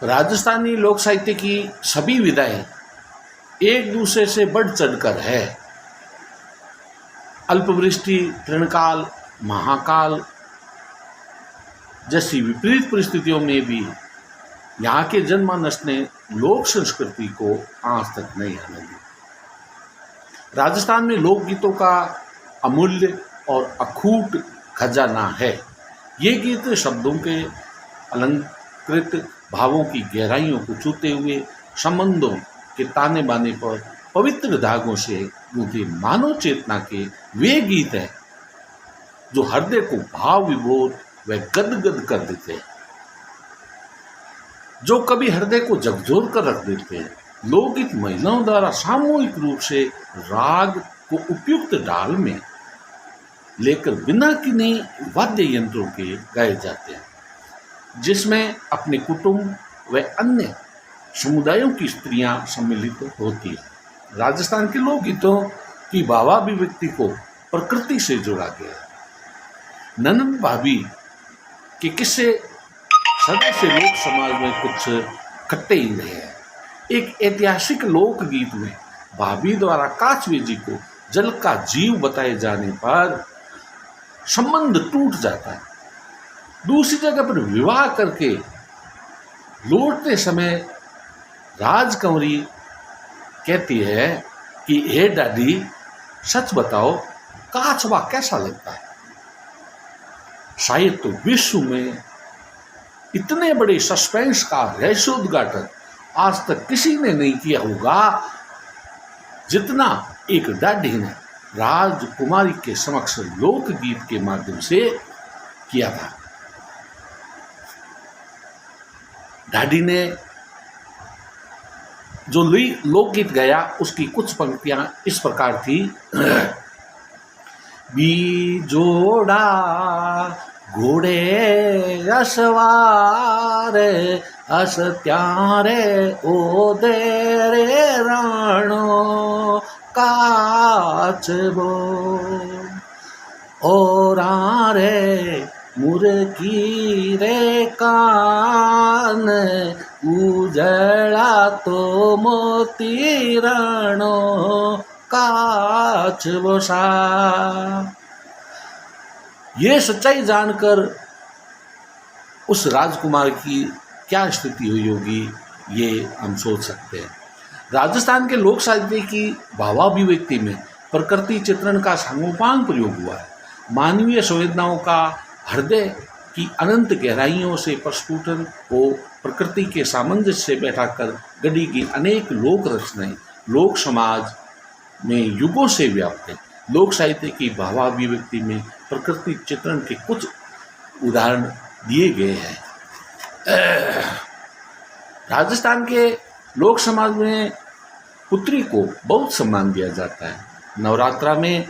राजस्थानी लोक साहित्य की सभी विधाएं एक दूसरे से बढ़ चढ़कर है। अल्पवृष्टि, तृणकाल, महाकाल जैसी विपरीत परिस्थितियों में भी यहाँ के जनमानस ने लोक संस्कृति को आज तक नहीं आने दी। राजस्थान में लोकगीतों का अमूल्य और अखूट खजाना है। ये गीत शब्दों के अलंकृत भावों की गहराइयों को छूते हुए संबंधों के ताने बाने पर पवित्र धागों से गूंथे मानव चेतना के वे गीत हैं जो हृदय को भाव विभोर व गदगद कर देते हैं, जो कभी हृदय को झकझोर कर रख देते हैं। लोकगीत महिलाओं द्वारा सामूहिक रूप से राग को उपयुक्त ढाल में लेकर बिना किन्हीं वाद्य यंत्रों के गाए जाते हैं, जिसमें अपने कुटुंब व अन्य समुदायों की स्त्रियां सम्मिलित होती हैं। राजस्थान के लोकगीतों की भावाभिव्यक्ति को प्रकृति से जोड़ा गया है। ननद भाभी के किस्से सदा से लोक समाज में कुछ खट्टे ही रहे हैं। एक ऐतिहासिक लोकगीत में भाभी द्वारा काचवे जी को जल का जीव बताए जाने पर संबंध टूट जाता है। दूसरी जगह पर विवाह करके लौटते समय राजकुंवरी कहती है कि हे दादी, सच बताओ काचवा कैसा लगता है। शायद तो विश्व में इतने बड़े सस्पेंस का रहस्योद्घाटन आज तक किसी ने नहीं किया होगा जितना एक दादी ने राजकुमारी के समक्ष लोकगीत के माध्यम से किया था। दादी ने जो लोकगीत गाया उसकी कुछ पंक्तियां इस प्रकार थी। बीजोड़ा घोड़े असवार अस त्यारे ओ देरे राणो काचबो और रे मुर्गी रे कान उजड़ा तो मोती राणो काचबो सा। ये सच्चाई जानकर उस राजकुमार की क्या स्थिति हुई होगी, ये हम सोच सकते हैं। राजस्थान के लोक साहित्य की भावाभिव्यक्ति में प्रकृति चित्रण का सांगोपांग प्रयोग हुआ है। मानवीय संवेदनाओं का हृदय की अनंत गहराइयों से प्रस्फुटन को प्रकृति के सामंजस्य से बैठाकर गढ़ी की अनेक लोक रचनाएं लोक समाज में युगों से व्याप्त है। लोक साहित्य की भावाभिव्यक्ति में प्रकृति चित्रण के कुछ उदाहरण दिए गए हैं। राजस्थान के लोक समाज में पुत्री को बहुत सम्मान दिया जाता है। नवरात्रा में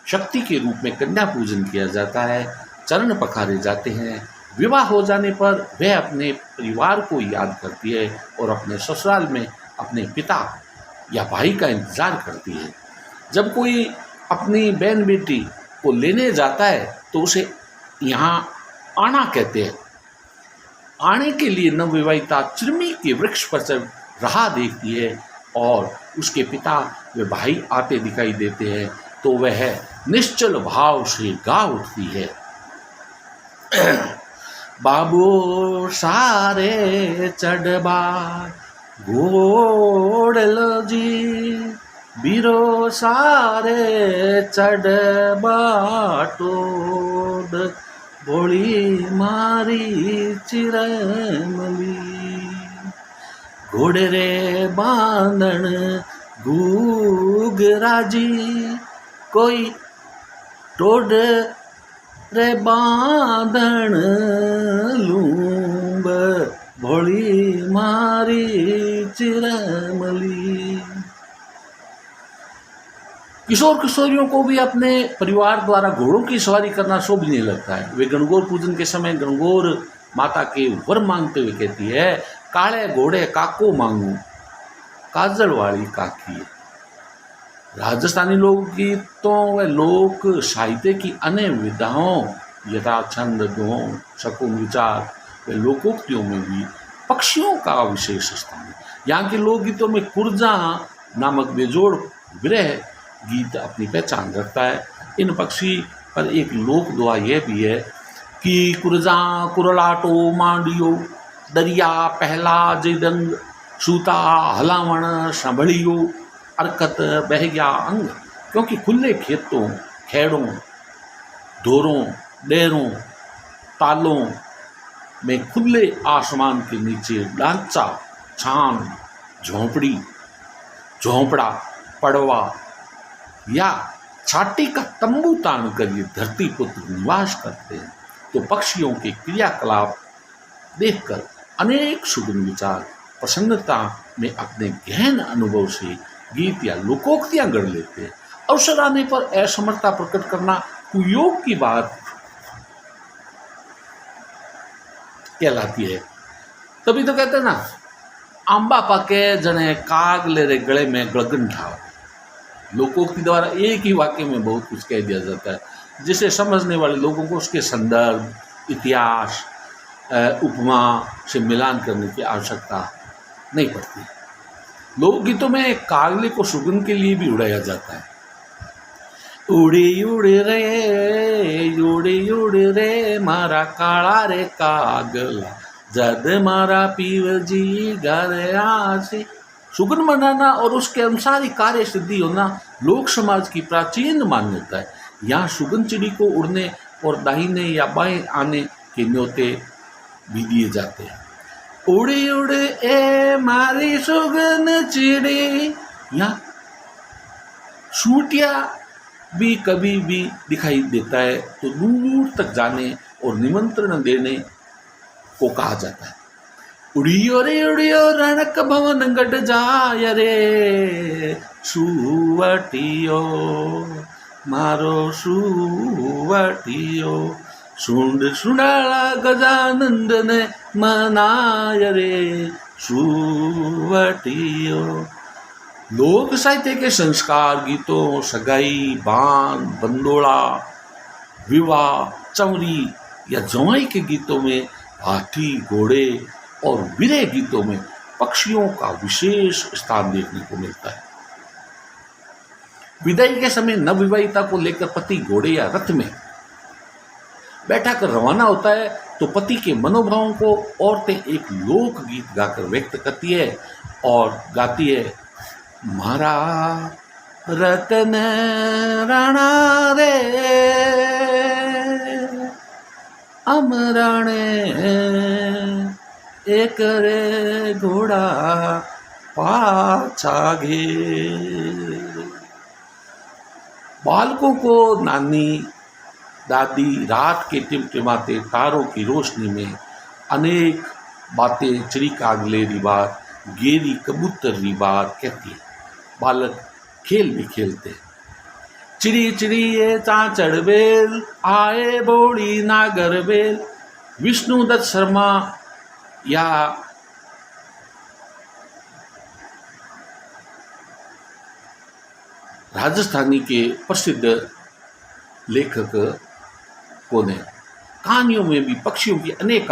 शक्ति के रूप में कन्या पूजन किया जाता है, चरण पखारे जाते हैं। विवाह हो जाने पर वह अपने परिवार को याद करती है और अपने ससुराल में अपने पिता या भाई का इंतजार करती है। जब कोई अपनी बहन बेटी को लेने जाता है तो उसे यहाँ आना कहते हैं। आने के लिए नवविवाहिता चिरमी के वृक्ष पर चढ़ रहा देखती है और उसके पिता व भाई आते दिखाई देते हैं तो वह निश्चल भाव से गा उठती है। बाबू सारे चढ़बा घोड़लो जी, बीरो सारे चढ़बा टोड, भोली मारी चिरमली, घोड़े रे बांधन घूगराजी, कोई टोड रे बांधन लूंब, भोली मारी चिरमली। किशोर किशोरियों को भी अपने परिवार द्वारा घोड़ों की सवारी करना शोभनीय लगता है। वे गणगौर पूजन के समय गणगौर माता के वर मांगते हुए कहती है, काले घोड़े काको मांगू, काजल वाली काकी। राजस्थानी लोकगीतों व लोक साहित्य की अन्य विधाओं यथा छंद, दोहों, शकुन, विचार व लोकोक्तियों में भी पक्षियों का विशेष स्थान है। यहाँ के लोकगीतों में कुरजा नामक बेजोड़ विरह गीत अपनी पहचान रखता है। इन पक्षी पर एक लोक दुआ यह भी है कि कुरजा कुरलाटो मांडियो दरिया पहला जिदंग सूता हलावण संभलियो अरकत बह गया अंग। क्योंकि खुले खेतों, खेड़ों, धोरों, डेरों, तालों में खुले आसमान के नीचे ढांचा, छान, झोंपड़ी, झोंपड़ा, पड़वा या छाटी का तंबू तान कर ये धरती पुत्र निवास करते हैं। तो पक्षियों के क्रियाकलाप देखकर अनेक सुगम विचार प्रसन्नता में अपने गहन अनुभव से गीत या लोकोक्तियां गढ़ लेते हैं। अवसर आने पर असमर्थता प्रकट करना कुयोग की बात कहलाती है। तभी तो कहते हैं ना, आंबा पाके जने काग ले रे गले में गलगन ठाव। लोकोक्ति द्वारा एक ही वाक्य में बहुत कुछ कह दिया जाता है, जिसे समझने वाले लोगों को उसके संदर्भ, इतिहास, उपमा से मिलान करने की आवश्यकता नहीं पड़ती। लोकगीतों में कागले को सुगंध के लिए भी उड़ाया जाता है। उड़े उड़े रे मारा काला रे कागला, जद मारा पीव जी घर आसी। सुगंध मनाना और उसके अनुसार ही कार्य सिद्धि होना लोक समाज की प्राचीन मान्यता है। यहाँ सुगंध चिड़ी को उड़ने और दाहिने या बाएं आने के न्योते भी दिए जाते हैं। उड़े उड़े ए मारी सुगंध चिड़ी। यहाँ सूटिया भी कभी भी दिखाई देता है तो दूर तक जाने और निमंत्रण देने को कहा जाता है। उड़ियो रणक भवन गढ़ जाय रे सुवटियो मारो सुवटियो, सुंड सुंडाला गजानंद ने मनाय रे सुवटियो। लोक साहित्य के संस्कार गीतों, सगाई, बान, बंदोड़ा, विवाह, चौरी या जवाई के गीतों में हाथी, घोड़े और विरह गीतों में पक्षियों का विशेष स्थान देखने को मिलता है। विदाई के समय नवविवाहिता को लेकर पति घोड़े या रथ में बैठा कर रवाना होता है तो पति के मनोभावों को औरतें एक लोक गीत गाकर व्यक्त करती है और गाती है, मारा रतन राणा रे अमराणे एक रे घोड़ा पाछा घे। बालकों को नानी दादी रात के टिमटिमाते तारों की रोशनी में अनेक बातें चिड़ी कागलेरी बात, गेरी कबूतरी बात कहती है। बालक खेल भी खेलते हैं। चिड़ी चिड़ी ये चाचड़ बेल आए बोड़ी नागर बेल। विष्णुदत्त शर्मा या राजस्थानी के प्रसिद्ध लेखक ने कहानियों में भी पक्षियों की अनेक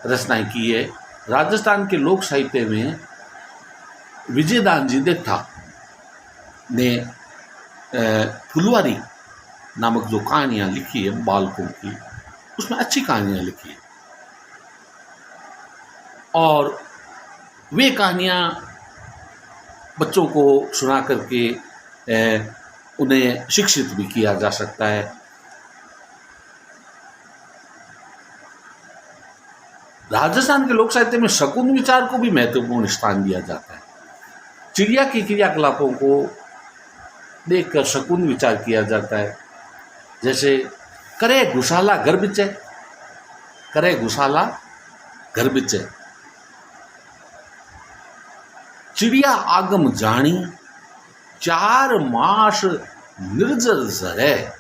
रचनाएं की है। राजस्थान के लोक साहित्य में विजयदान जी देथा ने फुलवारी नामक जो कहानियाँ लिखी है बालकों की, उसमें अच्छी कहानियाँ लिखी है और वे कहानियाँ बच्चों को सुना करके उन्हें शिक्षित भी किया जा सकता है। राजस्थान के लोक साहित्य में शकुन विचार को भी महत्वपूर्ण स्थान दिया जाता है। चिड़िया की क्रियाकलापों को देखकर शकुन विचार किया जाता है। जैसे करे घुसाला घर बिचे, करे घुसाला घर बिचे। चिड़िया आगम जानी, 4 मास निर्जर जरे,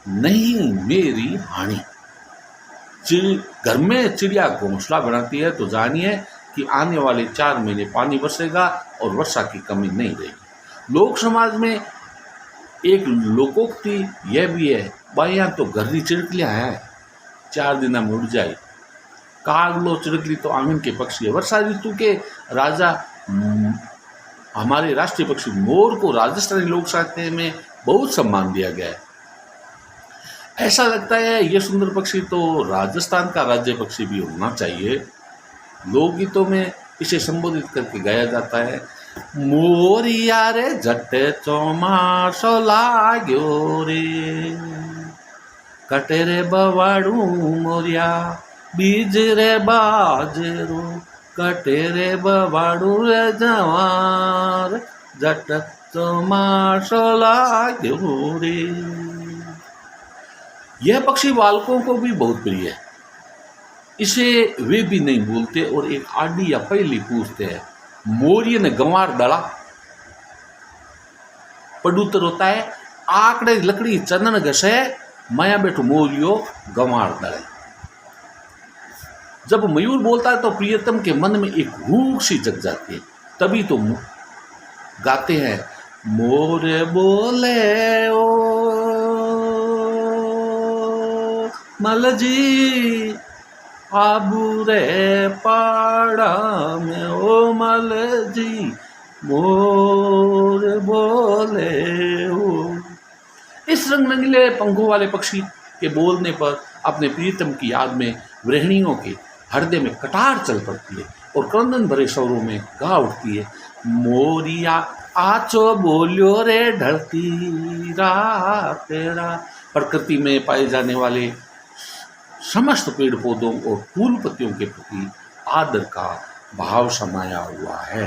नहीं मेरी हानि। घर में चिड़िया घोंसला बनाती है तो जानिए कि आने वाले 4 महीने पानी बरसेगा और वर्षा की कमी नहीं रहेगी। लोक समाज में एक लोकोक्ति यह भी है, भाई यहाँ तो घर की चिड़कलियाँ हैं, 4 दिन में उड़ जाए। कागलो चिड़कली तो आंगन के पक्षी है। वर्षा ऋतु के राजा हमारे राष्ट्रीय पक्षी मोर को राजस्थानी लोक साहित्य में बहुत सम्मान दिया गया है। ऐसा लगता है ये सुंदर पक्षी तो राजस्थान का राज्य पक्षी भी होना चाहिए। लोकगीतों में इसे संबोधित करके गाया जाता है, मोरिया रे झटे चौमासो लाग्यो रे, कटे रे बवाड़ू मोरिया बीज रे बाजरो, कटे रे बवाड़ू रे जवार, झट चौमासो लाग्यो रे। यह पक्षी बालकों को भी बहुत प्रिय है। इसे वे भी नहीं भूलते और एक आडी या पहली पूछते हैं, मोरिये ने गंवार दड़ा पडूतर होता है, आकड़े लकड़ी चंदन घसे माया बैठो मोरियो गंवार दड़े। जब मयूर बोलता है तो प्रियतम के मन में एक भूख सी जग जाती है। तभी तो गाते हैं, मोरे बोले ओ मलजी आबू रे पाड़ा में ओ मलजी मोर बोले ओ। इस रंग रंगीले पंखों वाले पक्षी के बोलने पर अपने प्रीतम की याद में गृहिणियों के हृदय में कटार चल पड़ती है और क्रंदन भरे स्वरों में गा उठती है, मोरिया आचो बोलियो रे ढलती रात तेरा। प्रकृति में पाए जाने वाले समस्त पेड़ पौधों और फूल पत्तियों के प्रति आदर का भाव समाया हुआ है।